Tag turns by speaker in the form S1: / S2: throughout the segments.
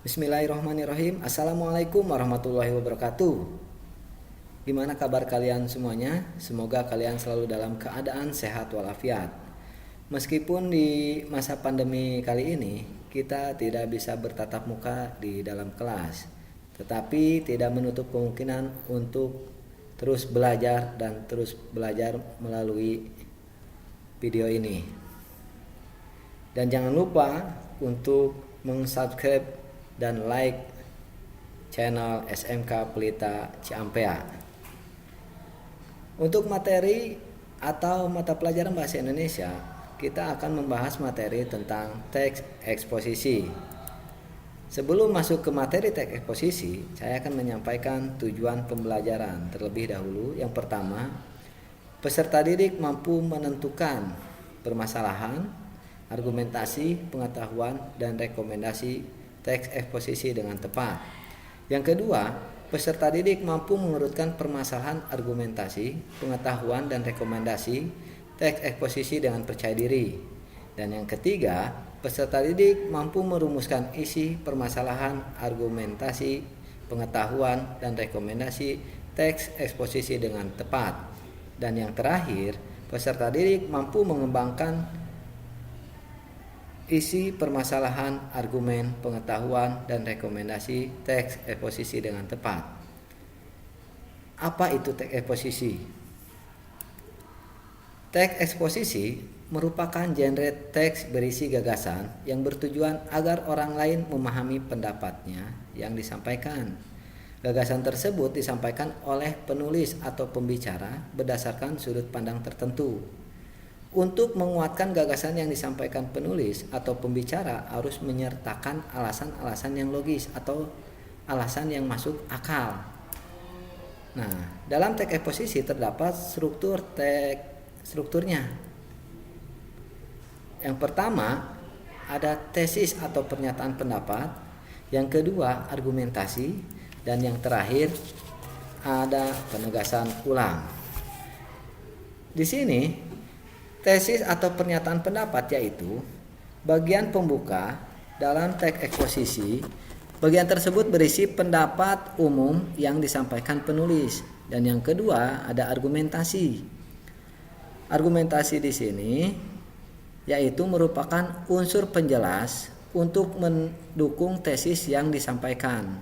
S1: Bismillahirrahmanirrahim. Assalamualaikum warahmatullahi wabarakatuh. Gimana kabar kalian semuanya? Semoga kalian selalu dalam keadaan sehat walafiat. Meskipun di masa pandemi kali ini kita tidak bisa bertatap muka di dalam kelas, tetapi tidak menutup kemungkinan untuk terus belajar dan terus belajar melalui video ini. Dan jangan lupa untuk subscribe dan like channel SMK Pelita Ciampea. Untuk materi atau mata pelajaran bahasa Indonesia, kita akan membahas materi tentang teks eksposisi. Sebelum masuk ke materi teks eksposisi, saya akan menyampaikan tujuan pembelajaran terlebih dahulu. Yang pertama, peserta didik mampu menentukan permasalahan, argumentasi, pengetahuan, dan rekomendasi teks eksposisi dengan tepat. Yang kedua, peserta didik mampu mengurutkan permasalahan, argumentasi, pengetahuan, dan rekomendasi teks eksposisi dengan percaya diri. Dan yang ketiga, peserta didik mampu merumuskan isi permasalahan, argumentasi, pengetahuan, dan rekomendasi teks eksposisi dengan tepat. Dan yang terakhir, peserta didik mampu mengembangkan isi permasalahan, argumen, pengetahuan, dan rekomendasi teks eksposisi dengan tepat. Apa itu teks eksposisi? Teks eksposisi merupakan genre teks berisi gagasan yang bertujuan agar orang lain memahami pendapatnya yang disampaikan. Gagasan tersebut disampaikan oleh penulis atau pembicara berdasarkan sudut pandang tertentu. Untuk menguatkan gagasan yang disampaikan penulis atau pembicara harus menyertakan alasan-alasan yang logis atau alasan yang masuk akal. Nah, dalam teks eksposisi terdapat strukturnya. Yang pertama, ada tesis atau pernyataan pendapat. Yang kedua, argumentasi. Dan yang terakhir, ada penegasan ulang. Di sini tesis atau pernyataan pendapat yaitu bagian pembuka dalam teks eksposisi. Bagian tersebut berisi pendapat umum yang disampaikan penulis. Dan yang kedua ada argumentasi. Argumentasi di sini yaitu merupakan unsur penjelas untuk mendukung tesis yang disampaikan.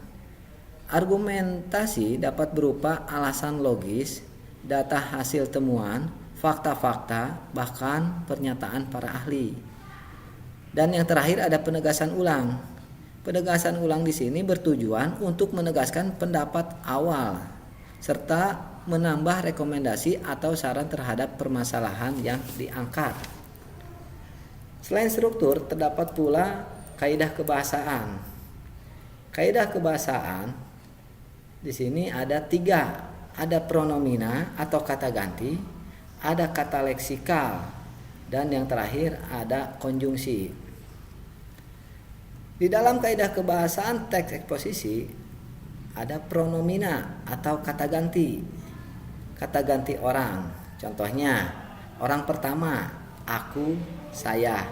S1: Argumentasi dapat berupa alasan logis, data hasil temuan, fakta-fakta, bahkan pernyataan para ahli. Dan yang terakhir ada penegasan ulang. Penegasan ulang di sini bertujuan untuk menegaskan pendapat awal serta menambah rekomendasi atau saran terhadap permasalahan yang diangkat. Selain struktur, terdapat pula kaidah kebahasaan. Kaidah kebahasaan di sini ada 3, ada pronomina atau kata ganti, ada kata leksikal, dan yang terakhir ada konjungsi. Di dalam kaidah kebahasaan teks eksposisi ada pronomina atau kata ganti. Kata ganti orang. Contohnya, orang pertama aku, saya.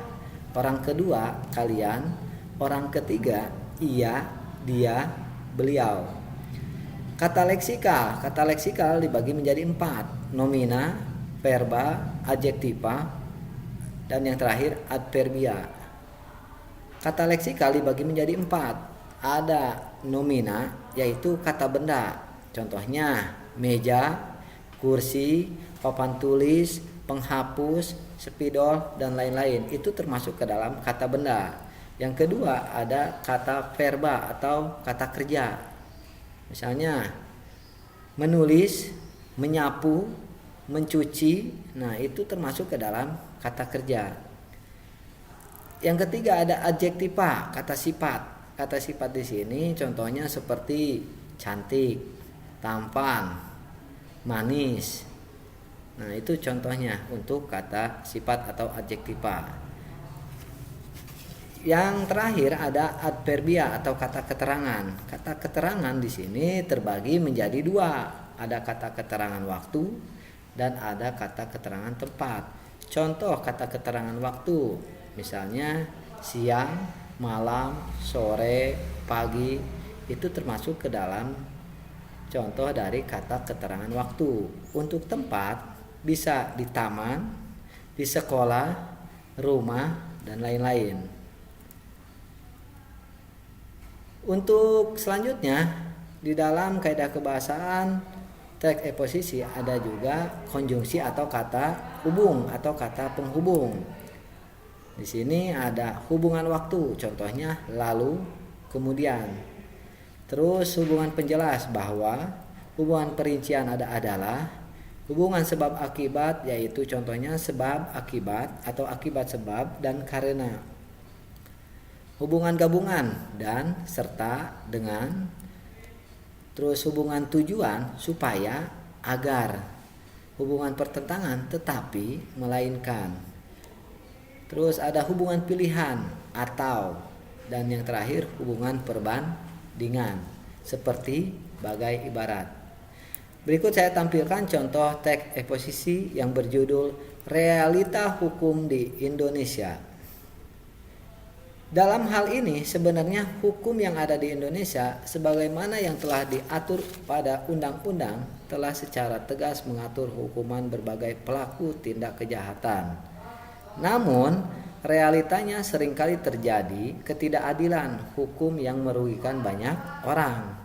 S1: Orang kedua kalian. Orang ketiga ia, dia, beliau. Kata leksikal dibagi menjadi 4, nomina, verba, adjektiva, dan yang terakhir adverbia. Kata leksikal dibagi menjadi 4. Ada nomina, yaitu kata benda. Contohnya meja, kursi, papan tulis, penghapus, spidol, dan lain-lain. Itu termasuk ke dalam kata benda. Yang kedua ada kata verba atau kata kerja. Misalnya menulis, menyapu, mencuci. Nah, itu termasuk ke dalam kata kerja. Yang ketiga ada adjektiva, kata sifat. Kata sifat di sini contohnya seperti cantik, tampan, manis. Nah, itu contohnya untuk kata sifat atau adjektiva. Yang terakhir ada adverbia atau kata keterangan. Kata keterangan di sini terbagi menjadi 2. Ada kata keterangan waktu dan ada kata keterangan tempat. Contoh kata keterangan waktu, misalnya siang, malam, sore, pagi itu termasuk ke dalam contoh dari kata keterangan waktu. Untuk tempat bisa di taman, di sekolah, rumah, dan lain-lain. Untuk selanjutnya di dalam kaidah kebahasaan teks eksposisi ada juga konjungsi atau kata hubung atau kata penghubung. Di sini ada hubungan waktu, contohnya lalu, kemudian. Terus hubungan penjelas bahwa hubungan perincian adalah hubungan sebab akibat, yaitu contohnya sebab akibat atau akibat sebab dan karena. Hubungan gabungan dan serta dengan. Terus hubungan tujuan supaya, agar. Hubungan pertentangan tetapi, melainkan. Terus ada hubungan pilihan atau, dan yang terakhir hubungan perbandingan seperti bagai ibarat. Berikut saya tampilkan contoh teks eksposisi yang berjudul Realita Hukum di Indonesia. Dalam hal ini sebenarnya hukum yang ada di Indonesia sebagaimana yang telah diatur pada undang-undang telah secara tegas mengatur hukuman berbagai pelaku tindak kejahatan. Namun, realitanya seringkali terjadi ketidakadilan hukum yang merugikan banyak orang.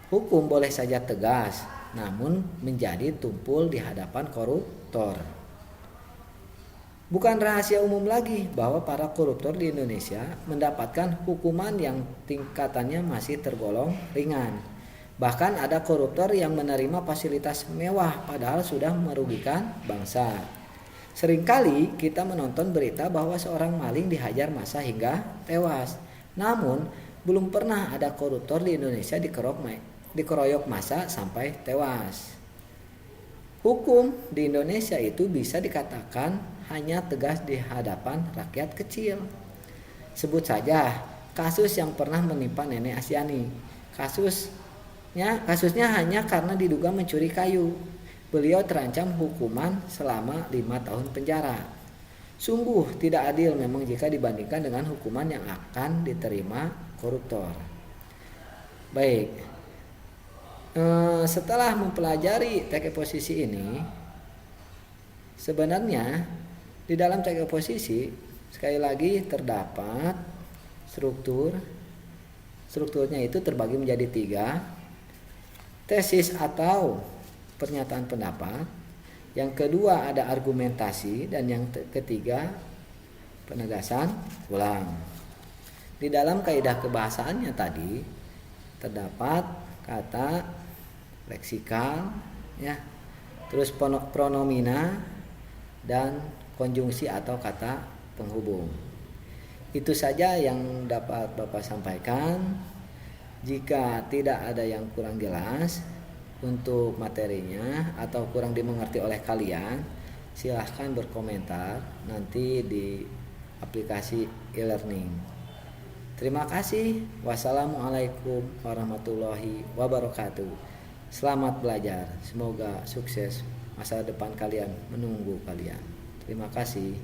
S1: Hukum boleh saja tegas, namun menjadi tumpul di hadapan koruptor. Bukan rahasia umum lagi bahwa para koruptor di Indonesia mendapatkan hukuman yang tingkatannya masih tergolong ringan. Bahkan ada koruptor yang menerima fasilitas mewah padahal sudah merugikan bangsa. Seringkali kita menonton berita bahwa seorang maling dihajar massa hingga tewas. Namun, belum pernah ada koruptor di Indonesia dikeroyok massa sampai tewas. Hukum di Indonesia itu bisa dikatakan hanya tegas di hadapan rakyat kecil. Sebut saja kasus yang pernah menimpa Nenek Asyani. Kasusnya hanya karena diduga mencuri kayu. Beliau terancam hukuman selama 5 tahun penjara. Sungguh tidak adil memang jika dibandingkan dengan hukuman yang akan diterima koruptor. Baik, setelah mempelajari teks eksposisi ini, sebenarnya di dalam teks eksposisi sekali lagi terdapat strukturnya itu terbagi menjadi 3. Tesis atau pernyataan pendapat, yang kedua ada argumentasi, dan yang ketiga penegasan ulang. Di dalam kaidah kebahasaannya tadi terdapat kata leksikal, ya, terus pronomina dan konjungsi atau kata penghubung. Itu saja yang dapat Bapak sampaikan. Jika tidak ada yang kurang jelas untuk materinya atau kurang dimengerti oleh kalian, silahkan berkomentar nanti di aplikasi e-learning. Terima kasih. Wassalamualaikum warahmatullahi wabarakatuh. Selamat belajar. Semoga sukses. Masa depan kalian menunggu kalian. Terima kasih.